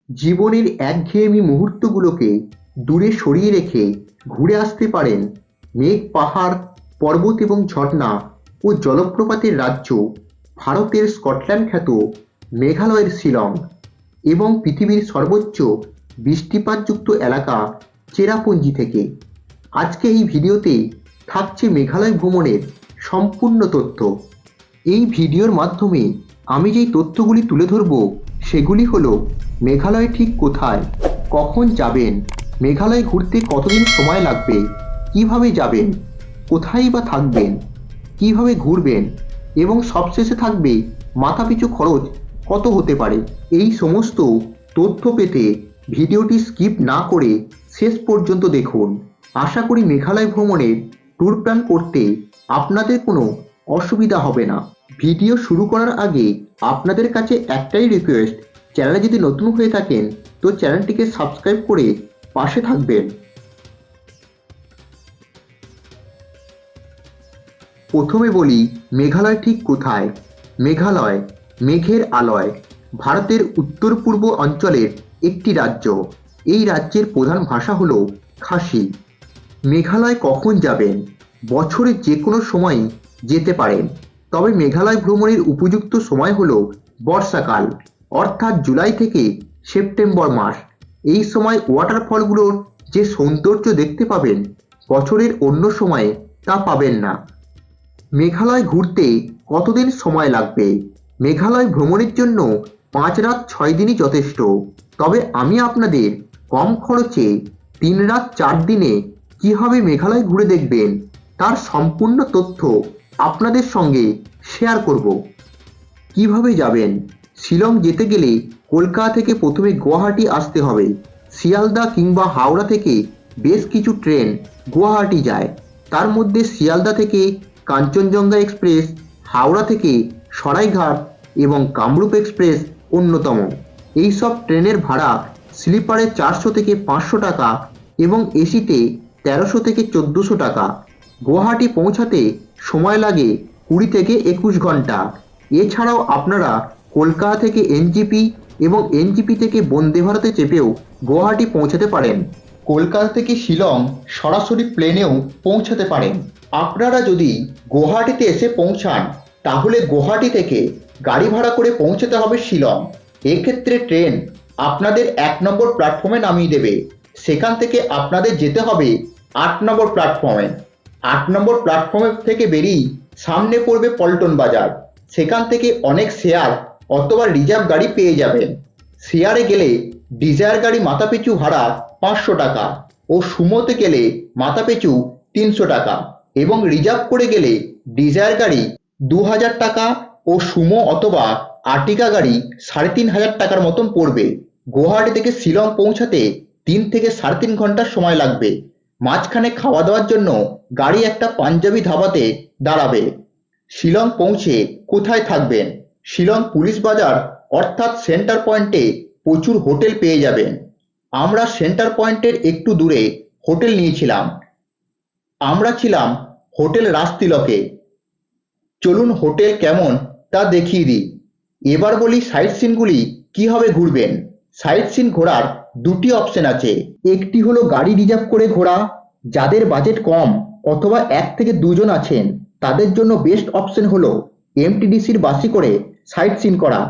জীবনের একঘেয়েমি মুহূর্তগুলোকে দূরে সরিয়ে রেখে ঘুরে আসতে পারেন মেঘ, পাহাড়, পর্বত এবং ঝর্ণা ও জলপ্রপাতের রাজ্য ভারতের স্কটল্যান্ড খ্যাত মেঘালয়ের শিলং এবং পৃথিবীর সর্বোচ্চ বৃষ্টিপাতযুক্ত এলাকা চেরাপুঞ্জি থেকে। আজকে এই ভিডিওতে থাকছে মেঘালয় ভ্রমণের সম্পূর্ণ তথ্য। এই ভিডিওর মাধ্যমে আমি যেই তথ্যগুলি তুলে ধরব সেগুলি হলো মেঘালয় ঠিক কোথায়, কখন যাবেন, মেঘালয় ঘুরতে কতদিন সময় লাগবে, কিভাবে যাবেন, কোথায় বা থাকবেন, কিভাবে ঘুরবেন এবং সবশেষে থাকবে মাথাপিছু খরচ কত হতে পারে। এই সমস্ত তথ্য পেতে ভিডিওটি স্কিপ না করে শেষ পর্যন্ত দেখুন। আশা করি মেঘালয় ভ্রমণের ট্যুর প্ল্যান করতে আপনাদের কোনো অসুবিধা হবে না। ভিডিও শুরু করার আগে আপনাদের কাছে একটাই রিকোয়েস্ট, চ্যানেলে যদি নতুন হয়ে থাকেন তো চ্যানেলটিকে সাবস্ক্রাইব করে পাশে থাকবেন। প্রথমে বলি মেঘালয় ঠিক কোথায়। মেঘালয় মেঘের আলয়, ভারতের উত্তর পূর্ব অঞ্চলের একটি রাজ্য। এই রাজ্যের প্রধান ভাষা হলো খাসি। মেঘালয় কখন যাবেন? বছরের যে কোনো সময়ই যেতে পারেন, তবে মেঘালয় ভ্রমণের উপযুক্ত সময় হলো বর্ষাকাল, অর্থাৎ জুলাই থেকে সেপ্টেম্বর মাস। এই সময় ওয়াটারফলগুলোর যে সৌন্দর্য দেখতে পাবেন বছরের অন্য সময়ে তা পাবেন না। মেঘালয় ঘুরতে কতদিন সময় লাগবে? মেঘালয় ভ্রমণের জন্য 5 রাত 6 দিনই যথেষ্ট, তবে আমি আপনাদের কম খরচে 3 রাত 4 দিনে কিভাবে মেঘালয় ঘুরে দেখবেন তার সম্পূর্ণ তথ্য আপনাদের সঙ্গে শেয়ার করব। কিভাবে যাবেন? শিলং যেতে গেলে কলকাতা থেকে প্রথমে গুয়াহাটি আসতে হবে। শিয়ালদা কিংবা হাওড়া থেকে বেশ কিছু ট্রেন গুয়াহাটি যায়। তার মধ্যে শিয়ালদা থেকে কাঞ্চনজঙ্ঘা এক্সপ্রেস, হাওড়া থেকে সরাইঘাট এবং কামরূপ এক্সপ্রেস অন্যতম। এই সব ট্রেনের ভাড়া স্লিপারে 400 থেকে 500 টাকা এবং এসিতে 1300 থেকে 1400 টাকা। গুয়াহাটি পৌঁছাতে সময় লাগে 20 থেকে 21 ঘন্টা। এছাড়াও আপনারা কলকাতা থেকে এনজিপি এবং এনজিপি থেকে বন্দে ভারতে চেপেও গুয়াহাটি পৌঁছাতে পারেন। কলকাতা থেকে শিলং সরাসরি প্লেনেও পৌঁছাতে পারেন। আপনারা যদি গুয়াহাটিতে এসে পৌঁছান তাহলে গুয়াহাটি থেকে গাড়ি ভাড়া করে পৌঁছাতে হবে শিলং। এক্ষেত্রে ট্রেন আপনাদের 1 নম্বর প্ল্যাটফর্মে নামিয়ে দেবে। সেখান থেকে আপনাদের যেতে হবে 8 নম্বর প্ল্যাটফর্মে। 8 নম্বর প্ল্যাটফর্মে থেকে বেরিয়ে সামনে পড়বে পল্টন বাজার। সেখান থেকে অনেক শেয়ার অথবা রিজার্ভ গাড়ি পেয়ে যাবেন। শেয়ারে গেলে ডিজায়ার গাড়ি মাথাপিছু ভাড়া 500 টাকা ও সুমোতে গেলে মাথাপিছু 300 টাকা এবং রিজার্ভ করে গেলে ডিজায়ার গাড়ি 2000 টাকা ও সুমো অথবা আর্টিকা গাড়ি 3500 টাকার মতন পড়বে। গুয়াহাটি থেকে শিলং পৌঁছাতে 3 থেকে 3.5 ঘন্টা সময় লাগবে। মাঝখানে খাওয়া দাওয়ার জন্য গাড়ি একটা পাঞ্জাবি ধাবাতে দাঁড়াবে। শিলং পৌঁছে কোথায় থাকবেন? শিলং পুলিশ বাজার অর্থাৎ সেন্টার পয়েন্টে প্রচুর হোটেল পেয়ে যাবেন। আমরা সেন্টার পয়েন্টের একটু দূরে হোটেল নিয়েছিলাম। আমরা ছিলাম হোটেল রাজতিলকে। চলুন হোটেল কেমন তা দেখিয়ে দিই। এবার বলি সাইট সিনগুলি কিভাবে ঘুরবেন। সাইট সিন ঘোরার দুটি অপশন আছে। একটি হলো গাড়ি রিজার্ভ করে ঘোরা। যাদের বাজেট কম অথবা 1 থেকে 2 জন আছেন তাদের জন্য বেস্ট অপশন হলো এমটিডিসির বাসে করে সাইট সিন করা।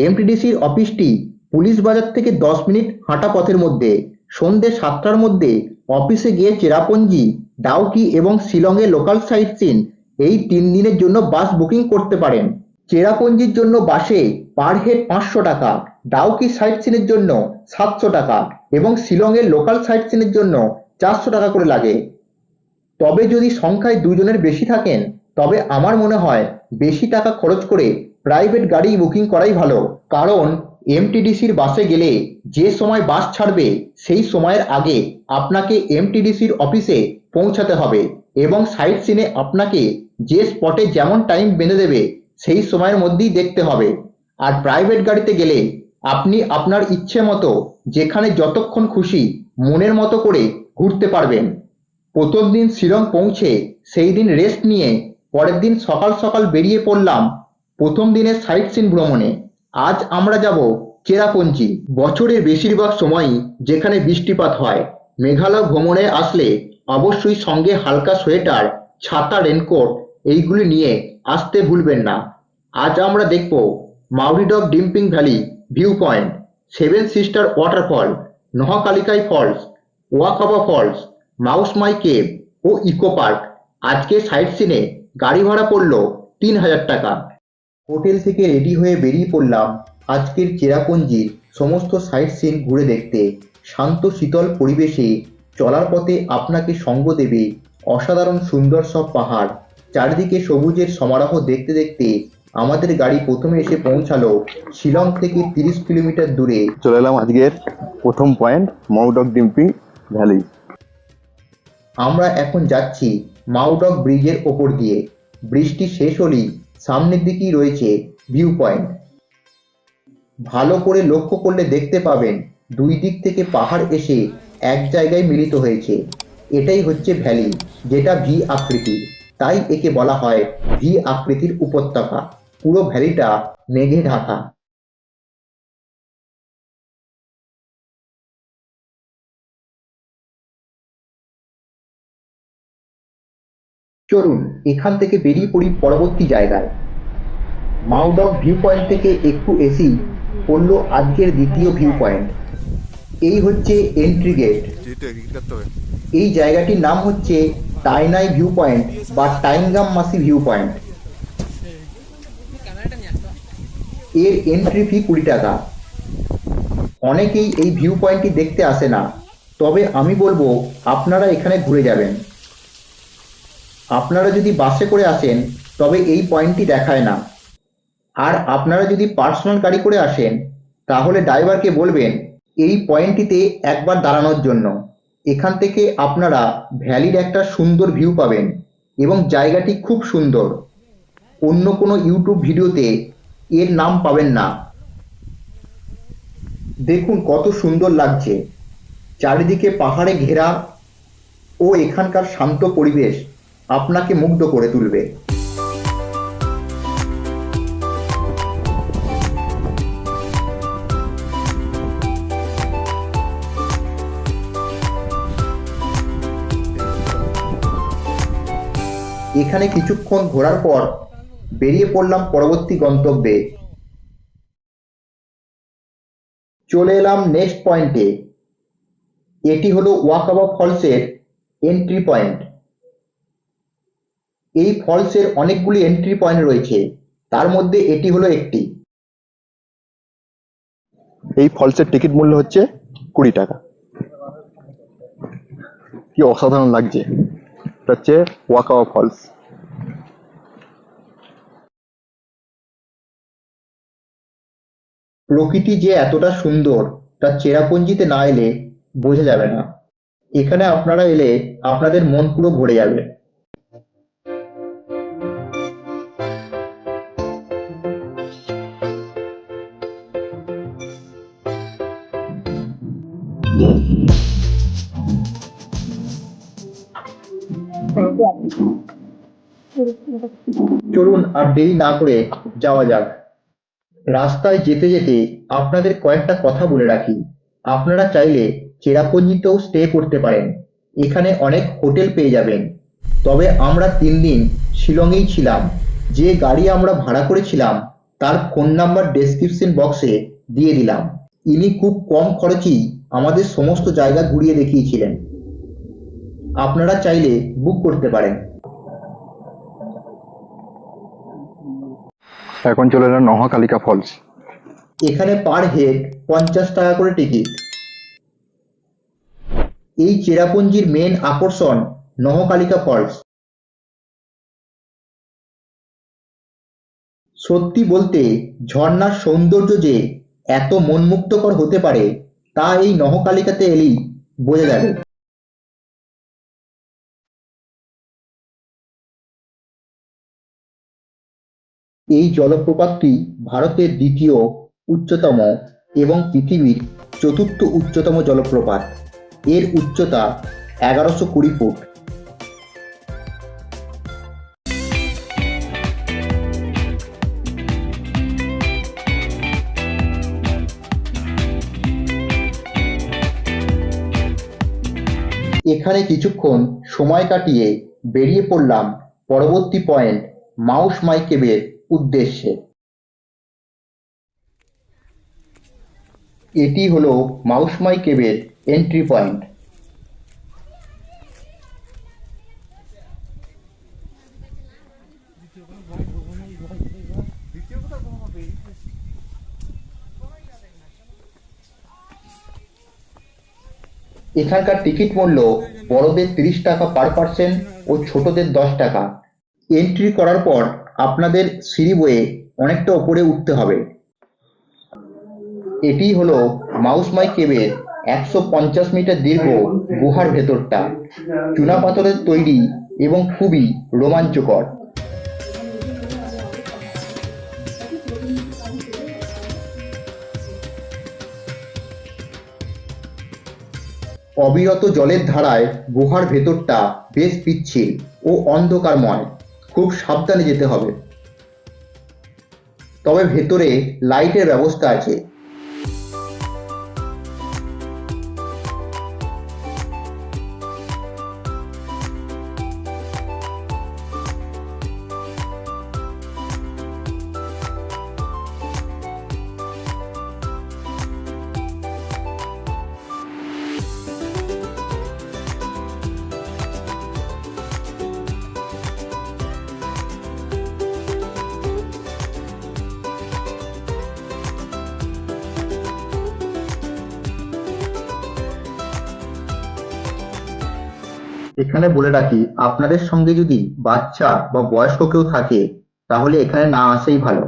এমটিডিসির অফিসটি পুলিশ বাজার থেকে 10 মিনিট হাঁটা পথের মধ্যে। সন্ধ্যে 7টার মধ্যে অফিসে গিয়ে চেরাপুঞ্জি, ডাউকি এবং শিলংয়ের লোকাল সাইট সিন এই 3 দিনের জন্য বাস বুকিং করতে পারেন। চেরাপুঞ্জির জন্য বাসে পার হেড 500 টাকা, ডাউকি সাইট সিনের জন্য 700 টাকা এবং শিলংয়ের লোকাল সাইট সিনের জন্য 400 টাকা করে লাগে। তবে যদি সংখ্যায় 2 জনের বেশি থাকেন তবে আমার মনে হয় বেশি টাকা খরচ করে প্রাইভেট গাড়ি বুকিং করাই ভালো। কারণ এমটিডিসির বাসে গেলে যে সময় বাস ছাড়বে সেই সময়ের আগে আপনাকে এমটিডিসির অফিসে পৌঁছাতে হবে এবং সাইট সিনে আপনাকে যে স্পটে যেমন টাইম বেঁধে দেবে সেই সময়ের মধ্যেই দেখতে হবে। আর প্রাইভেট গাড়িতে গেলে আপনি আপনার ইচ্ছে মতো যেখানে যতক্ষণ খুশি মনের মতো করে ঘুরতে পারবেন। প্রথম দিন শিলং পৌঁছে সেই দিন রেস্ট নিয়ে পরের দিন সকাল সকাল বেরিয়ে পড়লাম প্রথম দিনের সাইট সিন ভ্রমণে। আজ আমরা যাব চেরাপুঞ্জি বছরের বেশিরভাগ সময়ই যেখানে বৃষ্টিপাত হয়। মেঘালয় ভ্রমণে আসলে অবশ্যই সঙ্গে হালকা সোয়েটার, ছাতা, রেনকোট এইগুলি নিয়ে আসতে ভুলবেন না। আজ আমরা দেখব Mawkdok Dympep valley view point, seven sister waterfall, Nohkalikai falls, Wahkaba falls, Mawsmai cave ও ইকো পার্ক। আজকে সাইট সিনে গাড়ি ভাড়া পড়লো 3,000 টাকা। হোটেল থেকে রেডি হয়ে বেরিয়ে পড়লাম আজকের চেরাপুঞ্জির সমস্ত সাইট সিন ঘুরে দেখতে। শান্ত শীতল পরিবেশে চলার পথে আপনাকে সঙ্গ দেবে অসাধারণ সুন্দর সব পাহাড়। চারিদিকে সবুজের সমারোহ দেখতে দেখতে আমাদের গাড়ি প্রথমে এসে পৌঁছালো শিলং থেকে 30 কিলোমিটার দূরে। চলে এলাম আজকের প্রথম পয়েন্ট মাউডক ডিম্পিং ভ্যালি। আমরা এখন যাচ্ছি মাউডক ব্রিজের ওপর দিয়ে। ব্রিজটি শেষ হলেই সামনের দিকেই রয়েছে ভিউ পয়েন্ট। ভালো করে লক্ষ্য করলে দেখতে পাবেন দুই দিক থেকে পাহাড় এসে এক জায়গায় মিলিত হয়েছে। এটাই হচ্ছে ভ্যালি, যেটা ভি আকৃতির, তাই একে বলা হয় ভি আকৃতির উপত্যকা। পুরো ভ্যালিটা মেঘে ঢাকা। চলুন এখান থেকে বেরিয়ে পড়ি পরবর্তী জায়গায়। মাউডক ভিউ পয়েন্ট থেকে একটু এসেই পড়লো আজকের দ্বিতীয় ভিউ পয়েন্ট। এই হচ্ছে এন্ট্রি গেট। এই জায়গাটির নাম হচ্ছে টাইনাই ভিউ পয়েন্ট বা টাইনগাম মাসি ভিউ পয়েন্ট। এর এন্ট্রি ফি 20 টাকা। অনেকেই এই ভিউ পয়েন্টটি দেখতে আসে না, তবে আমি বলবো আপনারা এখানে ঘুরে যাবেন। আপনারা যদি বাসে করে আসেন তবে এই পয়েন্টটি দেখায় না, আর আপনারা যদি পার্সোনাল গাড়ি করে আসেন তাহলে ড্রাইভারকে বলবেন এই পয়েন্টটিতে একবার দাঁড়ানোর জন্য। এখান থেকে আপনারা ভ্যালির একটা সুন্দর ভিউ পাবেন এবং জায়গাটি খুব সুন্দর। অন্য কোনো ইউটিউব ভিডিওতে এর নাম পাবেন না। দেখুন কত সুন্দর লাগছে, চারিদিকে পাহাড়ে ঘেরা ও এখানকার শান্ত পরিবেশ আপনাকে মুগ্ধ করে তুলবে। এখানে কিছুক্ষণ ঘোরার পর বেরিয়ে পড়লাম পরবর্তী গন্তব্যে। চলে এলাম নেক্সট পয়েন্টে। এটি হলো ওয়াকাবা ফলসের এন্ট্রি পয়েন্ট। এই ফলসের অনেকগুলি এন্ট্রি পয়েন্ট রয়েছে, তার মধ্যে এটি হলো একটি। এই ফলসের টিকিট মূল্য হচ্ছে 20 টাকা। কি অসাধারণ লাগছে! এটা হচ্ছে ওয়াকাবা ফলস। প্রকৃতি যে এতটা সুন্দর তা চেরাপুঞ্জিতে না এলে বোঝা যাবে না। এখানে আপনারা এলে আপনাদের মন পুরো ভরে যাবে। চলুন আর দেরি না করে যাওয়া যাক। রাস্তায় যেতে যেতে আপনাদের কয়েকটা কথা বলে রাখি। আপনারা চাইলে চেরাপুঞ্জিতেও স্টে করতে পারেন। এখানে অনেক হোটেল পেয়ে যাবেন। তবে আমরা 3 দিন শিলংয়েই ছিলাম। যে গাড়ি আমরা ভাড়া করেছিলাম তার ফোন নাম্বার ডেসক্রিপশন বক্সে দিয়ে দিলাম। ইনি খুব কম খরচেই আমাদের সমস্ত জায়গা ঘুরিয়ে দেখিয়েছিলেন। আপনারা চাইলে বুক করতে পারেন। এখন চলে এলাম নহকালিকা ফলস। এখানে পার হেড 50 টাকা করে টিকিট। এই চেরাপুঞ্জির মেন আকর্ষণ নহকালিকা ফলস। সত্যি বলতে ঝর্ণার সৌন্দর্য যে এত মনমুগ্ধকর হতে পারে তা এই নহকালিকাতে এলেই বোঝা যাবে। এই জলপ্রপাতটি ভারতের দ্বিতীয় উচ্চতম এবং পৃথিবীর চতুর্থ উচ্চতম জলপ্রপাত। এর উচ্চতা 1120 ফুট। এখানে কিছুক্ষণ সময় কাটিয়ে বেরিয়ে পড়লাম পরবর্তী পয়েন্ট মাউস মাই কেভের উদ্দেশ্যে। এটি হলো মাউস মাই কেভের এন্ট্রি পয়েন্ট। এখানকার টিকিট মূল্য বড়দের 30 টাকা পার পার্সন ও ছোটদের 10 টাকা। এন্ট্রি করার পর আপনাদের সিঁড়ি বয়ে অনেকটা ওপরে উঠতে হবে। এটি হলো মাউস মাই কেভের 150 মিটার দীর্ঘ গুহার ভেতরটা, চুনাপাথরের তৈরি এবং খুবই রোমাঞ্চকর। অবিরত জলের ধারায় গুহার ভেতরটা বেশ পিচ্ছিল ও অন্ধকারময়, খুব সাবধানে যেতে হবে। তবে ভেতরে লাইটের ব্যবস্থা আছে। এখানে বলে রাখি, আপনাদের সঙ্গে যদি বাচ্চা বা বয়স্ক কেউ থাকে তাহলে এখানে না আসাই ভালো।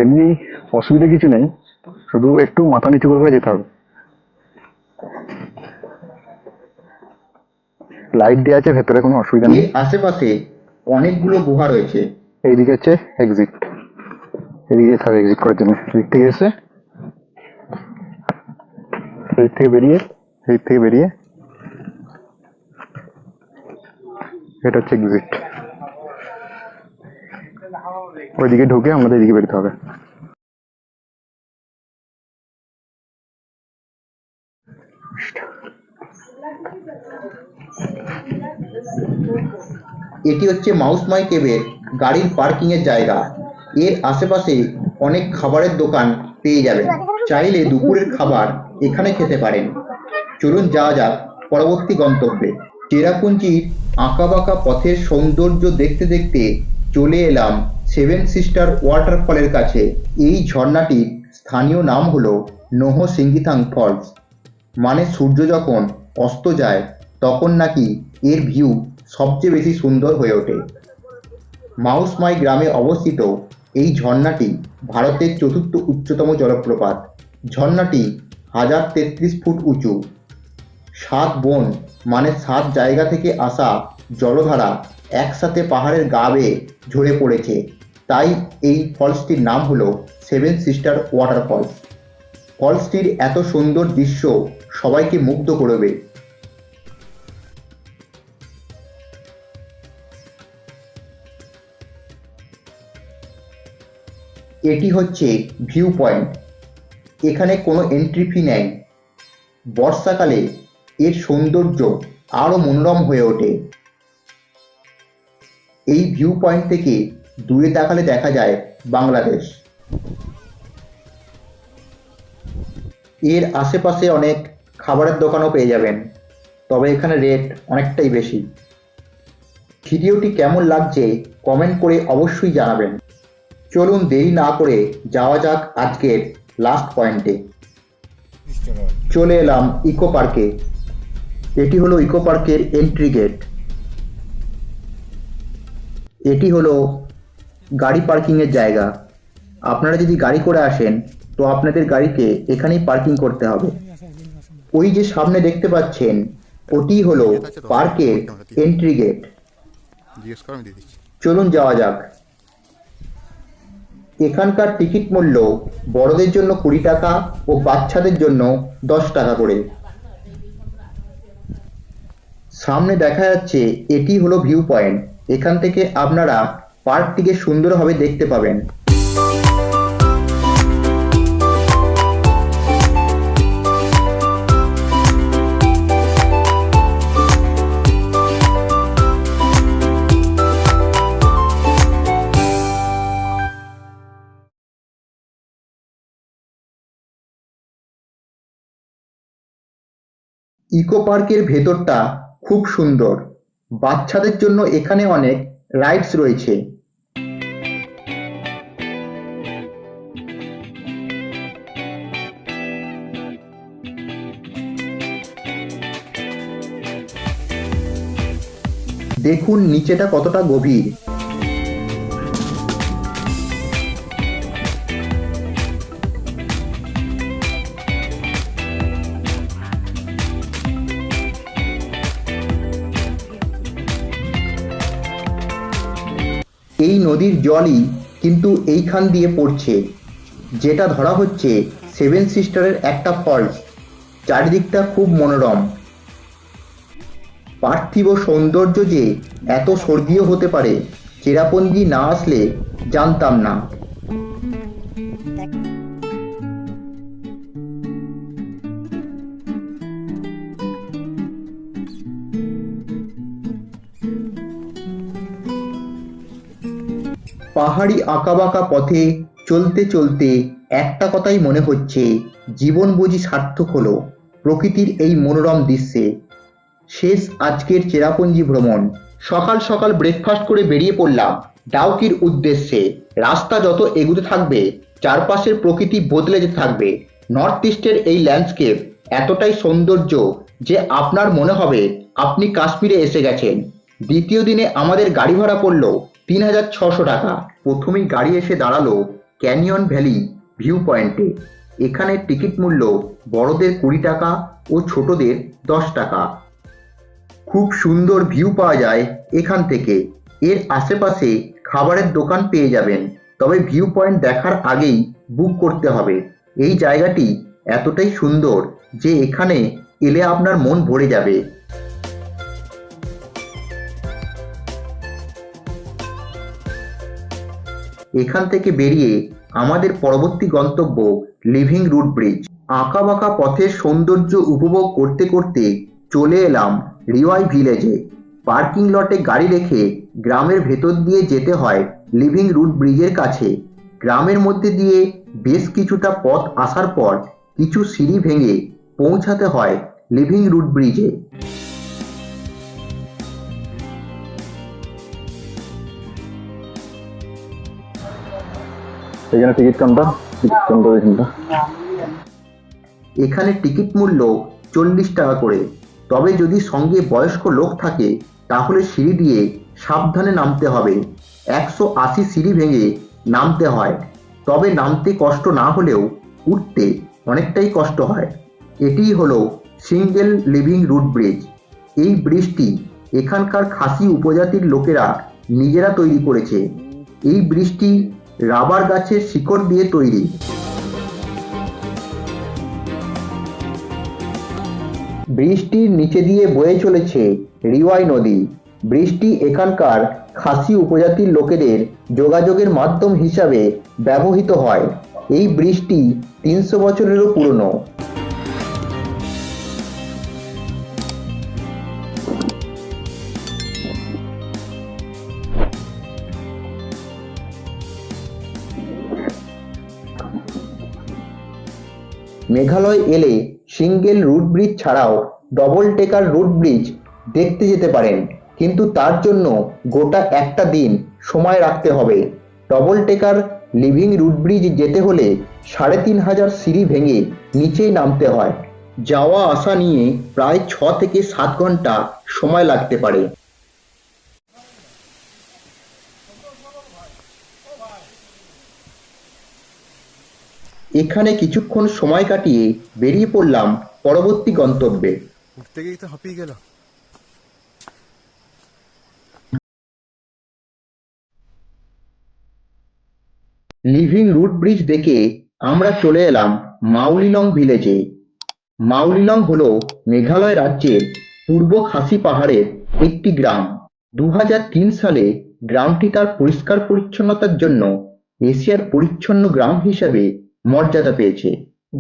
এমনি অসুবিধা কিছু নেই, শুধু একটু মাথা নিচু করে যেতে হবে। লাইট দেওয়া আছে ভেতরে, কোনো অসুবিধা নেই। এর আশেপাশে অনেকগুলো গুহা রয়েছে। এইদিকে হচ্ছে এক্সিট, এদিকে যেতে হবে এক্সিট করার জন্য। এদিক থেকে এসে এদিক থেকে বেরিয়ে এটা হচ্ছে এক্সিট। ওইদিকে ঢুকে আমাদের এদিকে বেরোতে হবে। এটি হচ্ছে মাউস মাই কেভের গাড়ির পার্কিং এর জায়গা। এর আশেপাশে অনেক খাবারের দোকান পেয়ে যাবেন, চাইলে দুপুরের খাবার এখানে খেতে পারেন। চলুন যাওয়া যাক পরবর্তী গন্তব্যে। চেরাপুঞ্জির আঁকাবাঁকা পথের সৌন্দর্য দেখতে দেখতে চলে এলাম সেভেন সিস্টার ওয়াটারফলের কাছে। এই ঝর্ণাটির স্থানীয় নাম হলো নোহ সিঙ্গিথাং ফলস, মানে সূর্য যখন অস্ত যায় তখন নাকি এর ভিউ সবচেয়ে বেশি সুন্দর হয়ে ওঠে। মাউস মাই গ্রামে অবস্থিত এই ঝর্ণাটি ভারতের চতুর্থ উচ্চতম জলপ্রপাত। ঝর্ণাটি 1033 ফুট উঁচু। 7 বন মানে 7 জায়গা থেকে আসা জলধারা একসাথে পাহাড়ের গা বেয়ে ঝরে পড়েছে, তাই এই ফলসটির নাম হলো সেভেন সিস্টার ওয়াটারফলস। ফলসটির এত সুন্দর দৃশ্য সবাইকে মুগ্ধ করবে। এটি হচ্ছে ভিউ পয়েন্ট। এখানে কোনো এন্ট্রি ফি নেই। বর্ষাকালে এর সৌন্দর্য আরো মনোরম হয়ে ওঠে। এই ভিউ পয়েন্ট থেকে দূরে তাকালে দেখা যায় বাংলাদেশ। এর আশেপাশে অনেক খাবারের দোকানও পেয়ে যাবেন, তবে এখানে রেট অনেকটাই বেশি। ভিডিওটি কেমন লাগছে কমেন্ট করে অবশ্যই জানাবেন। চলুন দেরি না করে যাওয়া যাক আজকের লাস্ট পয়েন্টে। চলে এলাম ইকো পার্কে। এটি হলো ইকো পার্কের এন্ট্রি গেট। এটি হলো গাড়ি পার্কিংয়ের জায়গা। আপনারা যদি গাড়ি করে আসেন তো আপনাদের গাড়িকে এখানেই পার্কিং করতে হবে। ওই যে সামনে দেখতে পাচ্ছেন ওটি হলো পার্কের এন্ট্রি গেট। চলুন যাওয়া যাক। এখানকার টিকিট মূল্য বড়দের জন্য 20 টাকা ও বাচ্চাদের জন্য 10 টাকা করে। সামনে দেখা যাচ্ছে এটি হলো ভিউ পয়েন্ট। এখান থেকে আপনারা পার্কটিকে সুন্দরভাবে দেখতে পাবেন। ইকো পার্কের ভেতরটা খুব সুন্দর। বাচ্চাদের জন্য এখানে অনেক রাইডস রয়েছে। দেখুন নিচেটা কতটা গভীর। এই নদীর জলই কিন্তু এইখান দিয়ে পড়ছে, যেটা ধরা হচ্ছে সেভেন সিস্টারের একটা ফলস। চারিদিকটা খুব মনোরম। পার্থিব সৌন্দর্য যে এত স্বর্গীয় হতে পারে চেরাপুঞ্জি না আসলে জানতাম না। পাহাড়ি আঁকাবাঁকা পথে চলতে চলতে একটা কথাই মনে হচ্ছে, জীবন বুঝি সার্থক হলো প্রকৃতির এই মনোরম দৃশ্যে। শেষ আজকের চেরাপুঞ্জি ভ্রমণ। সকাল সকাল ব্রেকফাস্ট করে বেরিয়ে পড়লাম ডাউকির উদ্দেশ্যে। রাস্তা যত এগুতে থাকবে চারপাশের প্রকৃতি বদলে যেতে থাকবে। নর্থ ইস্টের এই ল্যান্ডস্কেপ এতটাই সৌন্দর্য যে আপনার মনে হবে আপনি কাশ্মীরে এসে গেছেন। দ্বিতীয় দিনে আমাদের গাড়ি ভাড়া পড়ল 3600 টাকা। প্রথমেই গাড়ি এসে দাঁড়ালো ক্যানিয়ন ভ্যালি ভিউ পয়েন্টে। এখানে টিকিট মূল্য বড়দের 20 টাকা ও ছোটদের 10 টাকা। খুব সুন্দর ভিউ পাওয়া যায় এখান থেকে। এর আশেপাশে খাবারের দোকান পেয়ে যাবেন, তবে ভিউ পয়েন্ট দেখার আগেই বুক করতে হবে। এই জায়গাটি এতটাই সুন্দর যে এখানে এলে আপনার মন ভরে যাবে। এখান থেকে বেরিয়ে আমাদের পরবর্তী গন্তব্য লিভিং রুট ব্রিজ। আঁকাবাঁকা পথের সৌন্দর্য উপভোগ করতে করতে চলে এলাম রিওয়াই ভিলেজে। পার্কিং লটে গাড়ি রেখে গ্রামের ভেতর দিয়ে যেতে হয় লিভিং রুট ব্রিজের কাছে। গ্রামের মধ্যে দিয়ে বেশ কিছুটা পথ আসার পর কিছু সিঁড়ি ভেঙে পৌঁছাতে হয় লিভিং রুট ব্রিজে। এখানে টিকিট কাউন্টার এখানটা। এখানে টিকিট মূল্য 40 টাকা করে। তবে যদি সঙ্গে বয়স্ক লোক থাকে তাহলে সিঁড়ি দিয়ে সাবধানে নামতে হবে। 180 সিঁড়ি ভেঙে নামতে হয়, তবে নামতে কষ্ট না হলেও উঠতে অনেকটাই কষ্ট হয়। এটিই হলো সিঙ্গেল লিভিং রুট ব্রিজ। এই ব্রিজটি এখানকার খাসি উপজাতির লোকেরা নিজেরা তৈরি করেছে। এই ব্রিজটি রাবার গাছের শিকড় দিয়ে তৈরি। ব্রিজটির নিচে দিয়ে বয়ে চলেছে রিওয়াই নদী। ব্রিজটি এখানকার খাসি উপজাতির লোকেদের যোগাযোগের মাধ্যম হিসাবে ব্যবহৃত হয়। এই ব্রিজটি 300 বছরেরও পুরনো। মেঘালয় এলে সিঙ্গেল রুট ব্রিজ ছাড়াও ডবল টেকার রুট ব্রিজ দেখতে যেতে পারেন, কিন্তু তার জন্য গোটা একটা দিন সময় রাখতে হবে। ডবল টেকার লিভিং রুট ব্রিজ যেতে হলে 3500 সিঁড়ি ভেঙে নিচেই নামতে হয়। যাওয়া আসা নিয়ে প্রায় 6 থেকে 7 ঘন্টা সময় লাগতে পারে। এখানে কিছুক্ষণ সময় কাটিয়ে বেরিয়ে পড়লাম পরবর্তী গন্তব্যে। উঠতে গিয়ে তো হাঁপিয়ে গেল। লিভিং রুট ব্রিজ দেখে আমরা চলে এলাম মাউলিলং ভিলেজে। মাউলিলং হলো মেঘালয় রাজ্যের পূর্ব খাসি পাহাড়ের একটি গ্রাম। 2003 সালে গ্রামটি তার পরিষ্কার পরিচ্ছন্নতার জন্য এশিয়ার পরিচ্ছন্ন গ্রাম হিসাবে মর্যাদা পেয়েছে।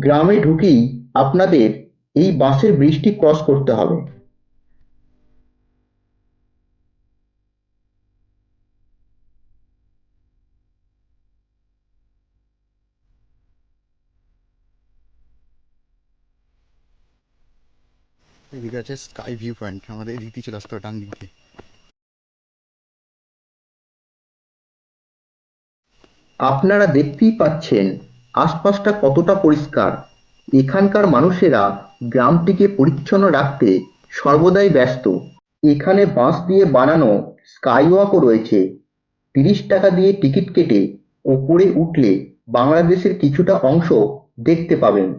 গ্রামে ঢুকেই আপনাদের এই বাঁশের ব্রিজটি ক্রস করতে হবে। এদিকে আছে স্কাই ভিউ পয়েন্ট, আমাদের এদিক দিয়ে চলে আসতে হবে ডান দিক দিয়ে। আপনারা দেখতেই পাচ্ছেন আশপাশটা কতটা পরিষ্কার। এখানকার মানুষেরা গ্রামটিকে পরিচ্ছন্ন রাখতে সর্বদাই ব্যস্ত। এখানে বাঁশ দিয়ে বানানো স্কাইওয়াকও রয়েছে। 30 টাকা দিয়ে টিকিট কেটে ওপরে উঠলে বাংলাদেশের কিছুটা অংশ দেখতে পাবেন।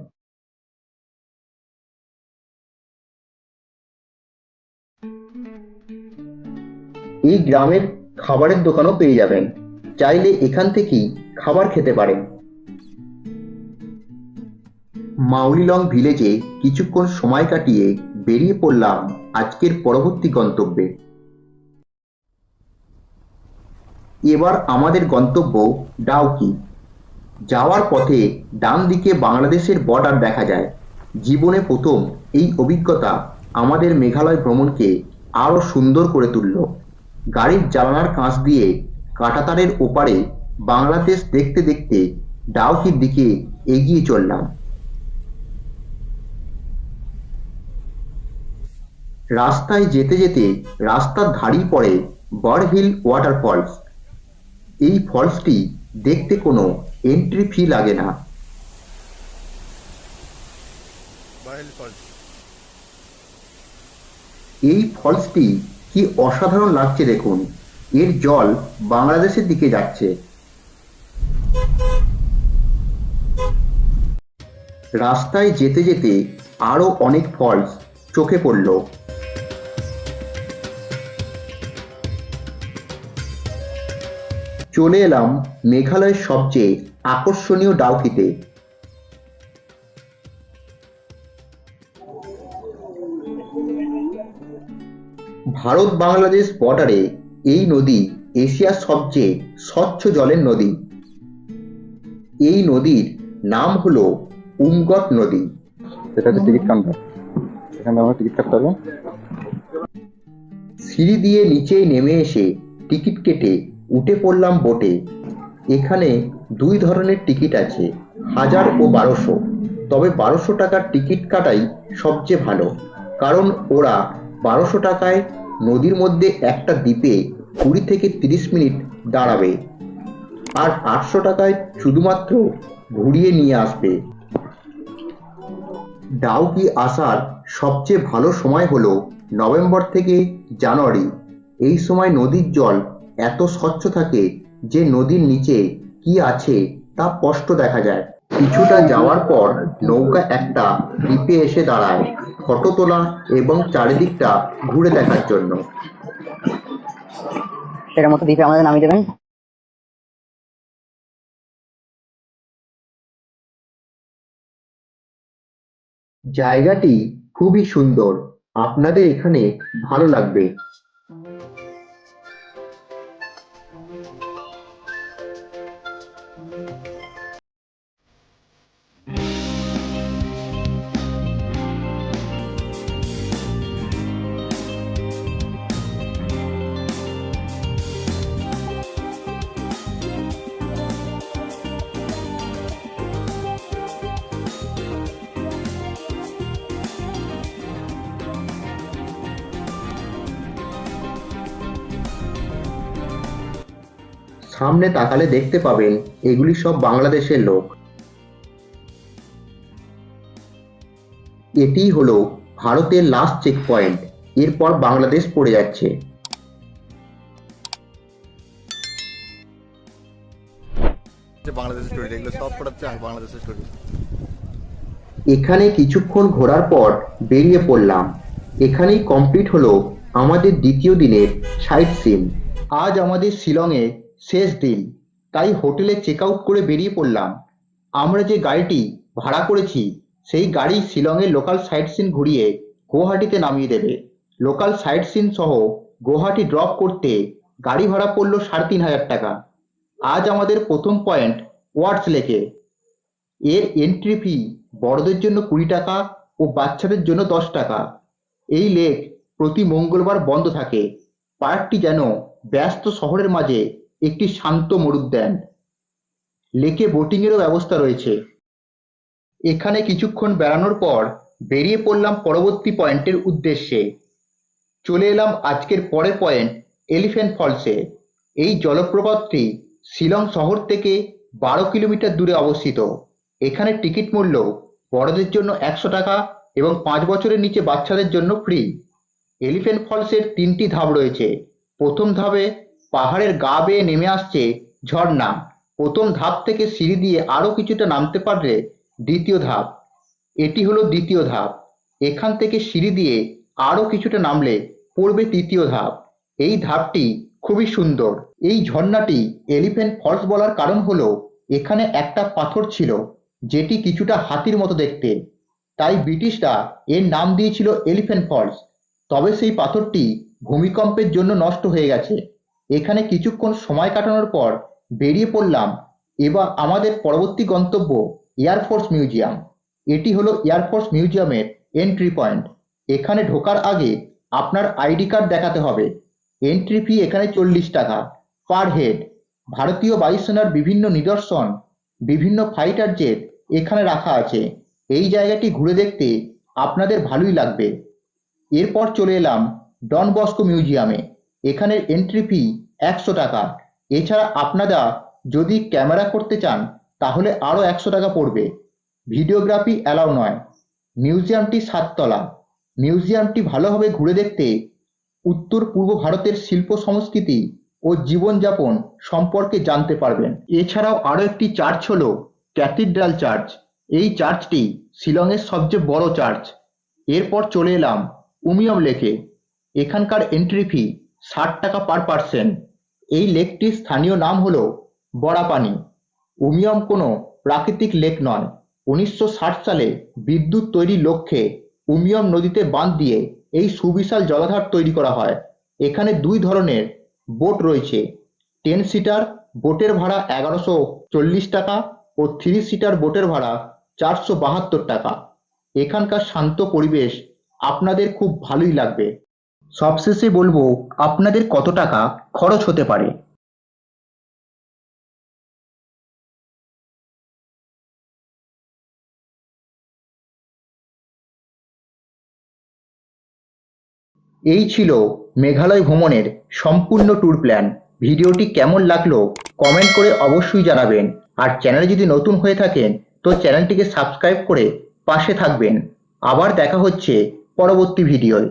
এই গ্রামের খাবারের দোকানও পেয়ে যাবেন, চাইলে এখান থেকেই খাবার খেতে পারেন। মাউলিলং ভিলেজে কিছুক্ষণ সময় কাটিয়ে বেরিয়ে পড়লাম আজকের পরবর্তী গন্তব্যে। এবার আমাদের গন্তব্য ডাউকি। যাওয়ার পথে ডান দিকে বাংলাদেশের বর্ডার দেখা যায়। জীবনে প্রথম এই অভিজ্ঞতা আমাদের মেঘালয় ভ্রমণকে আরও সুন্দর করে তুলল। গাড়ির জানালার কাঁচ দিয়ে কাঁটাতারের ওপারে বাংলাদেশ দেখতে দেখতে ডাউকির দিকে এগিয়ে চললাম। রাস্তায় যেতে যেতে রাস্তার ধারেই পড়ে বার্ড হিল ওয়াটারফলস। এই ফলসটি দেখতে কোনো এন্ট্রি ফি লাগে না। এই ফলসটি কি অসাধারণ লাগছে দেখুন। এর জল বাংলাদেশের দিকে যাচ্ছে। রাস্তায় যেতে যেতে আরো অনেক ফলস চোখে পড়ল। চলে এলাম মেঘালয়ের সবচেয়ে আকর্ষণীয় ডাউকিতে। ভারত বাংলাদেশ বর্ডারে এই নদী এশিয়ার সবচেয়ে স্বচ্ছ জলের নদী। এই নদীর নাম হলো উমগট নদী। এটা হচ্ছে টিকিট কাউন্টার, এখানে আমরা টিকিট কাটতে পারবো। সিঁড়ি দিয়ে নিচেই নেমে এসে টিকিট কেটে উঠে পড়লাম বোটে। এখানে দুই ধরনের টিকিট আছে, 1000 ও 1200। তবে 1200 টাকার টিকিট কাটাই সবচেয়ে ভালো, কারণ ওরা 1200 টাকায় নদীর মধ্যে একটা দ্বীপে 20 থেকে 30 মিনিট দাঁড়াবে, আর 800 টাকায় শুধুমাত্র ঘুরিয়ে নিয়ে আসবে। ডাউকি আসার সবচেয়ে ভালো সময় হলো নভেম্বর থেকে জানুয়ারি। এই সময় নদীর জল এত স্বচ্ছ থাকে যে নদীর নিচে কি আছে তা স্পষ্ট দেখা যায়। কিছুটা যাওয়ার পর নৌকা একটা দ্বীপে এসে দাঁড়ায় ফটো তোলা এবং চারিদিকটা ঘুরে দেখার জন্য। এটার মতো দ্বীপে আমাদের নামিয়ে দেবেন। জায়গাটি খুবই সুন্দর, আপনাদের এখানে ভালো লাগবে। সামনে তাকালে দেখতে পাবেন এগুলি সব বাংলাদেশের লোক। এটিই হলো ভারতের লাস্ট চেক পয়েন্ট, এরপর বাংলাদেশ পড়ে যাচ্ছে। বাংলাদেশের স্টোরি, এগুলো সব পড়াচ্ছে বাংলাদেশের স্টোরি। এখানে কিছুক্ষণ ঘোরার পর বেরিয়ে পড়লাম। এখানেই কমপ্লিট হলো আমাদের দ্বিতীয় দিনের সাইট সিন। আজ আমাদের শিলংয়ে শেষ দিন। তাই হোটেলে চেক আউট করে বেরিয়ে পড়লাম। আমরা যে গাড়িটি ভাড়া করেছি সেই গাড়ি শিলংয়ের লোকাল সাইট সিন ঘুরিয়ে গুয়াহাটিতে নামিয়ে দেবে। লোকাল সাইট সিন সহ গুয়াহাটি ড্রপ করতে গাড়ি ভাড়া পড়ল ৩,৫০০ টাকা। আজ আমাদের প্রথম পয়েন্ট ওয়াটস লেকে। এর এন্ট্রি ফি বড়দের জন্য ২০ টাকা ও বাচ্চাদের জন্য ১০ টাকা। এই লেক প্রতি মঙ্গলবার বন্ধ থাকে। পার্কটি যেন ব্যস্ত শহরের মাঝে একটি শান্ত মরুদ্যান। লেকে বোটিংয়েরও ব্যবস্থা রয়েছে। এখানে কিছুক্ষণ বেড়ানোর পর বেরিয়ে পড়লাম পরবর্তী পয়েন্টের উদ্দেশ্যে। চলে এলাম আজকের পরের পয়েন্ট এলিফ্যান্ট ফলসে। এই জলপ্রপাতটি শিলং শহর থেকে ১২ কিলোমিটার দূরে অবস্থিত। এখানে টিকিট মূল্য বড়দের জন্য ১০০ টাকা এবং ৫ বছরের নিচে বাচ্চাদের জন্য ফ্রি। এলিফ্যান্ট ফলসের ৩টি ধাপ রয়েছে। প্রথম ধাপে পাহাড়ের গা বেয়ে নেমে আসছে ঝর্ণা। প্রথম ধাপ থেকে সিঁড়ি দিয়ে আরও কিছুটা নামতে পারলে দ্বিতীয় ধাপ। এটি হলো দ্বিতীয় ধাপ। এখান থেকে সিঁড়ি দিয়ে আরও কিছুটা নামলে পড়বে তৃতীয় ধাপ। এই ধাপটি খুবই সুন্দর। এই ঝর্ণাটি এলিফ্যান্ট ফলস বলার কারণ হলো এখানে একটা পাথর ছিল যেটি কিছুটা হাতির মতো দেখতে, তাই ব্রিটিশরা এর নাম দিয়েছিল এলিফ্যান্ট ফলস। তবে সেই পাথরটি ভূমিকম্পের জন্য নষ্ট হয়ে গেছে। এখানে কিছুক্ষণ সময় কাটানোর পর বেরিয়ে পড়লাম এবার আমাদের পরবর্তী গন্তব্য এয়ারফোর্স মিউজিয়াম। এটি হলো এয়ারফোর্স মিউজিয়ামের এন্ট্রি পয়েন্ট। এখানে ঢোকার আগে আপনার আইডি কার্ড দেখাতে হবে। এন্ট্রি ফি এখানে ৪০ টাকা পার হেড। ভারতীয় বায়ুসেনার বিভিন্ন নিদর্শন, বিভিন্ন ফাইটার জেট এখানে রাখা আছে। এই জায়গাটি ঘুরে দেখতে আপনাদের ভালোই লাগবে। এরপর চলে এলাম ডন বস্কো মিউজিয়ামে। এখানের এন্ট্রি ফি ১০০ টাকা। এছাড়া আপনারা যদি ক্যামেরা করতে চান তাহলে আরও ১০০ টাকা পড়বে। ভিডিওগ্রাফি অ্যালাউ নয়। মিউজিয়ামটি ৭ তলা। মিউজিয়ামটি ভালোভাবে ঘুরে দেখতে উত্তর পূর্ব ভারতের শিল্প সংস্কৃতি ও জীবনযাপন সম্পর্কে জানতে পারবেন। এছাড়াও আরও একটি চার্চ হলো ক্যাথিড্রাল চার্চ। এই চার্চটি শিলংয়ের সবচেয়ে বড় চার্চ। এরপর চলে এলাম উমিয়ম লেকে। এখানকার এন্ট্রি ফি ৬০ টাকা পার পার্সন। এই লেকটির স্থানীয় নাম হলো বড়াপানি। উমিয়ম কোনো প্রাকৃতিক লেক নয়। ১৯৬০ সালে বিদ্যুৎ তৈরির লক্ষ্যে উমিয়ম নদীতে বাঁধ দিয়ে এই সুবিশাল জলাধার তৈরি করা হয়। এখানে ২ ধরনের বোট রয়েছে। 10 সিটার বোটের ভাড়া ১১৪০ টাকা ও 3 সিটার বোটের ভাড়া ৪৭২ টাকা। এখানকার শান্ত পরিবেশ আপনাদের খুব ভালোই লাগবে। সবশেষে বলবো আপনাদের কত টাকা খরচ হতে পারে। এই ছিল মেঘালয় ভ্রমণের সম্পূর্ণ ট্যুর প্ল্যান। ভিডিওটি কেমন লাগলো কমেন্ট করে অবশ্যই জানাবেন। আর চ্যানেলে যদি নতুন হয়ে থাকেন তো চ্যানেলটিকে সাবস্ক্রাইব করে পাশে থাকবেন। আবার দেখা হচ্ছে পরবর্তী ভিডিওয়।